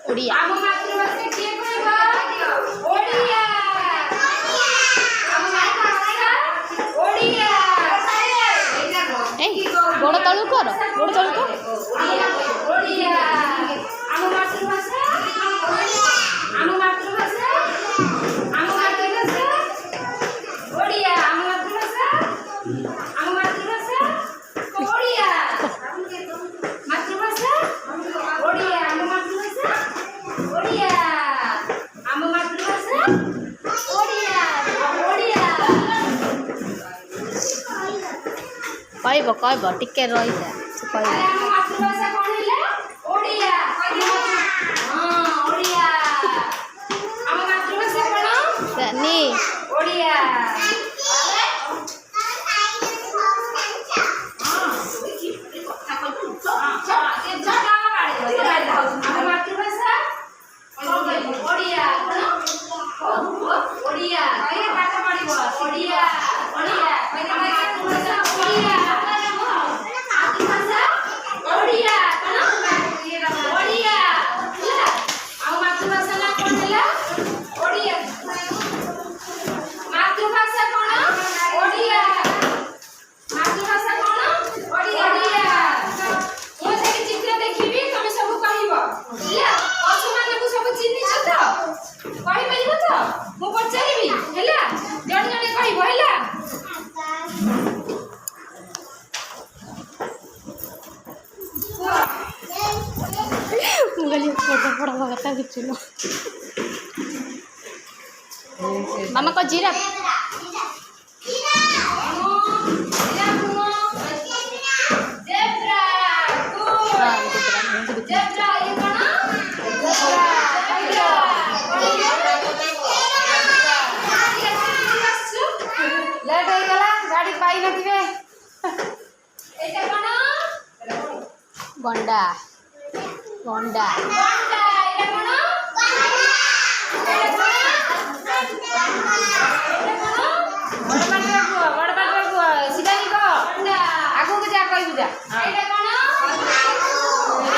ଓଡ଼ିଆ। ଆମ ମାତୃଭାଷା କିଏ କହିବ? ଓଡ଼ିଆ। ଆମ ମାତୃଭାଷା ଓଡ଼ିଆ। ଏଇ ଗୋଡ଼ ତଳକୁ କର, ଗୋଡ଼ ତଳକୁ କର। ଓଡ଼ିଆ। ଆମ ମାତୃଭାଷା ଆମ ମାତୃଭାଷା ଆମ ମାତୃଭାଷା ଓଡ଼ିଆ। ଆମ ମାତୃଭାଷା ଆମ ମାତୃଭାଷା ଓଡ଼ିଆ। ମାତୃଭାଷା ଓଡ଼ିଆ। ଆମ ମାତୃଭାଷା ଓଡ଼ିଆ। ଆମ ମାତୃଭାଷା ଓଡ଼ିଆ। ଓଡ଼ିଆ। କହିବ କହିବ ଟିକେ ରହିଯା ସେ କହିବ। ଆମ ମାତୃଭାଷା କ'ଣ ହେଲା? ଓଡ଼ିଆ। ହଁ ଓଡ଼ିଆ। ଆମ ମାତୃଭାଷା କ'ଣ? ଜାନି ଓଡ଼ିଆ। ଆମ ମାତୃଭାଷା ଓଡ଼ିଆ। ଓଡ଼ିଆ ପାଠ ପଢ଼ିବ। ଓଡ଼ିଆ ଓଡ଼ିଆ ମାତୃଭାଷା ଓଡ଼ିଆ। ମାତୃଭାଷା ଓଡ଼ିଆ ଓଡ଼ିଆ। ଆମ ମାତୃଭାଷା ନା କ'ଣ ହେଲା? ଓଡ଼ିଆ। ମାତୃଭାଷା କ'ଣ? ଓଡ଼ିଆ। ମାତୃଭାଷା କ'ଣ? ଓଡ଼ିଆ। ମୁଁ ସେଠି ଚିତ୍ର ଦେଖିବି, ତମେ ସବୁ କହିବ ହେଲା। ପଶୁମାନଙ୍କୁ ସବୁ ଚିହ୍ନିଛ ତ? କହିପାରିବ ତ? ମୁଁ ପଚାରିବି ହେଲା, ଜଣେ ଜଣେ କହିବ ହେଲା। ମୁଁ କହିଲି ପଢ଼ା କଥା କିଛି ନୁହଁ। ମାମା କହ ଜିରାଫ। ଲେଟ୍ ହେଇଗଲା, ଗାଡ଼ି ପାଇନଥିବେ। ଏଇଟା କ'ଣ? ଗଣ୍ଡା ଗଣ୍ଡା। ଗଣ୍ଡା। ଏଇଟା କ'ଣ? ଏଇଟା କ'ଣ? ବଡ଼ ପାଟିରେ କୁହ, ବଡ଼ ପାଟିରେ କୁହ। ସିଧା କହ, ଆଗକୁ ଯା, କହିବୁ ଯା। ଏଇଟା କ'ଣ?